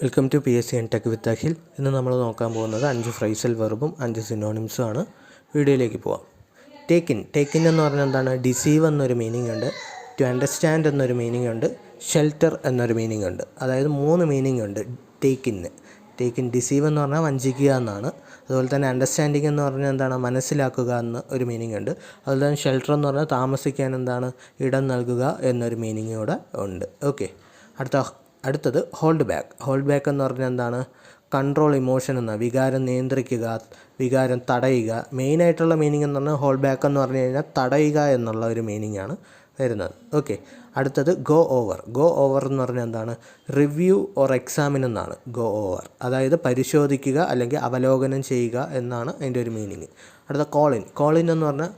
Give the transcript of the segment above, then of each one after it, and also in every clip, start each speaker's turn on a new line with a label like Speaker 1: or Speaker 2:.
Speaker 1: Welcome to PSC and Tech with Akhil. ഇന്ന് നമ്മൾ നോക്കാൻ പോകുന്നത് 5 ഫ്രൈസൽ വെർബും 5 സിനോണിംസും ആണ്. വീഡിയോയിലേക്ക് പോവാം. ടേക്ക് ഇൻ എന്ന് പറഞ്ഞാൽ എന്താണ്? ഡിസീവ് എന്നൊരു മീനിങ് ഉണ്ട്, ടു അണ്ടർസ്റ്റാൻഡ് എന്നൊരു മീനിങ് ഉണ്ട്, ഷെൽട്ടർ എന്നൊരു മീനിങ് ഉണ്ട്. അതായത് 3 മീനിങ് ഉണ്ട് ടേക്ക് ഇൻ. ഡിസീവ് എന്ന് പറഞ്ഞാൽ വഞ്ചിക്കുക എന്നാണ്. അതുപോലെ തന്നെ അണ്ടർസ്റ്റാൻഡിങ് എന്ന് പറഞ്ഞാൽ എന്താണ്? മനസ്സിലാക്കുക എന്ന ഒരു മീനിങ് ഉണ്ട്. അതുപോലെ തന്നെ ഷെൽട്ടർ എന്ന് പറഞ്ഞാൽ താമസിക്കാൻ എന്താണ്? ഇടം നൽകുക എന്നൊരു മീനിങ് കൂടെ ഉണ്ട്. ഓക്കെ, അടുത്തത് ഹോൾഡ് ബാക്ക് എന്ന് പറഞ്ഞാൽ എന്താണ്? കൺട്രോൾ ഇമോഷൻ എന്ന വികാരം നിയന്ത്രിക്കുക, വികാരം തടയുക. മെയിനായിട്ടുള്ള മീനിങ് എന്ന് പറഞ്ഞാൽ ഹോൾഡ് ബാക്ക് എന്ന് പറഞ്ഞു കഴിഞ്ഞാൽ തടയുക എന്നുള്ള ഒരു മീനിങ് ആണ് വരുന്നത്. ഓക്കെ, അടുത്തത് ഗോ ഓവർ എന്ന് പറഞ്ഞാൽ എന്താണ്? റിവ്യൂ ഓർ എക്സാമിൻ എന്നാണ് ഗോ ഓവർ. അതായത് പരിശോധിക്കുക അല്ലെങ്കിൽ അവലോകനം ചെയ്യുക എന്നാണ് അതിൻ്റെ ഒരു മീനിങ്. അടുത്ത കോളിൻ എന്ന് പറഞ്ഞാൽ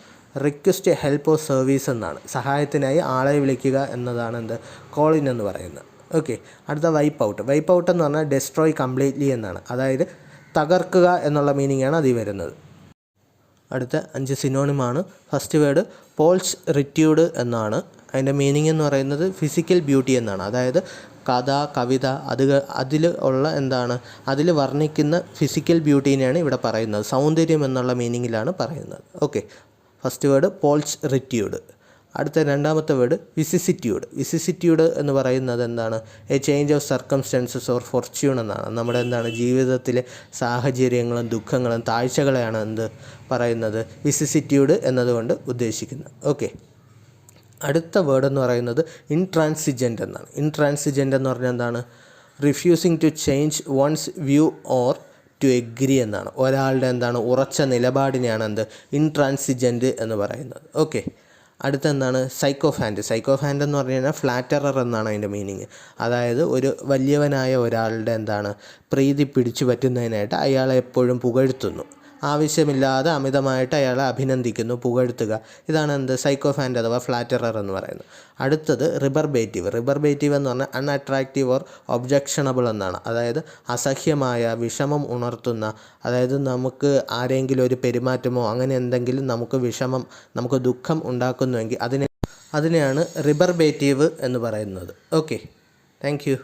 Speaker 1: റിക്വസ്റ്റ് ഹെൽപ്പ് ഓർ സർവീസ് എന്നാണ്. സഹായത്തിനായി ആളെ വിളിക്കുക എന്നതാണ് എന്ത്? കോളിൻ എന്ന് പറയുന്നത്. ഓക്കെ, അടുത്ത വൈപ്പ് ഔട്ട് എന്ന് പറഞ്ഞാൽ ഡെസ്ട്രോയ് കംപ്ലീറ്റ്ലി എന്നാണ്. അതായത് തകർക്കുക എന്നുള്ള മീനിങ്ങാണ് അതിൽ വരുന്നത്. അടുത്ത 5 സിനോണിമാണ്. ഫസ്റ്റ് വേർഡ് പോൾസ് റിറ്റ്യൂഡ് എന്നാണ്. അതിൻ്റെ മീനിങ് എന്ന് പറയുന്നത് ഫിസിക്കൽ ബ്യൂട്ടി എന്നാണ്. അതായത് കഥ, കവിത, അതിൽ ഉള്ള എന്താണ്? അതിൽ വർണ്ണിക്കുന്ന ഫിസിക്കൽ ബ്യൂട്ടീനെയാണ് ഇവിടെ പറയുന്നത്. സൗന്ദര്യം എന്നുള്ള മീനിങ്ങിലാണ് പറയുന്നത്. Okay, first word pulchritude. അടുത്ത രണ്ടാമത്തെ വേർഡ് വിസിസിറ്റ്യൂഡ് എന്ന് പറയുന്നത് എന്താണ്? A change of circumstances or fortune എന്നാണ്. നമ്മുടെ എന്താണ്? ജീവിതത്തിലെ സാഹചര്യങ്ങളും ദുഃഖങ്ങളും താഴ്ചകളെയാണ് എന്ത് പറയുന്നത്? വിസിസിറ്റ്യൂഡ് എന്നതുകൊണ്ട് ഉദ്ദേശിക്കുന്നത്. ഓക്കെ, അടുത്ത വേർഡ് എന്ന് പറയുന്നത് ഇൻട്രാൻസിജൻ്റ് എന്നാണ്. ഇൻട്രാൻസിജൻ്റ് എന്ന് പറഞ്ഞാൽ എന്താണ്? Refusing to change one's view or to agree എന്നാണ്. ഒരാളുടെ എന്താണ്? ഉറച്ച നിലപാടിനെയാണ് എന്ത്? ഇൻട്രാൻസിജൻ്റ് എന്ന് പറയുന്നത്. ഓക്കെ, അടുത്ത എന്താണ്? സൈക്കോഫാൻറ്റ് എന്ന് പറഞ്ഞു കഴിഞ്ഞാൽ ഫ്ലാറ്ററർ എന്നാണ് അതിൻ്റെ മീനിങ്. അതായത് ഒരു വലിയവനായ ഒരാളുടെ എന്താണ്? പ്രീതി പിടിച്ചു പറ്റുന്നതിനായിട്ട് അയാളെ എപ്പോഴും പുകഴ്ത്തുന്നു. ആവശ്യമില്ലാതെ അമിതമായിട്ട് അയാളെ അഭിനന്ദിക്കുന്നു, പുകഴ്ത്തുക. ഇതാണ് എന്ത്? സൈക്കോഫാൻറ്റ് അഥവാ ഫ്ലാറ്ററർ എന്ന് പറയുന്നത്. അടുത്തത് റിബർബേറ്റീവ് എന്ന് പറഞ്ഞാൽ അൺഅട്രാക്റ്റീവ് ഓർ ഒബ്ജക്ഷണബിൾ എന്നാണ്. അതായത് അസഹ്യമായ, വിഷമം ഉണർത്തുന്ന, അതായത് നമുക്ക് ആരെങ്കിലും ഒരു പെരുമാറ്റമോ അങ്ങനെ എന്തെങ്കിലും നമുക്ക് ദുഃഖം ഉണ്ടാക്കുന്നുവെങ്കിൽ അതിനെയാണ് റിബർബേറ്റീവ് എന്ന് പറയുന്നത്. Okay, thank you.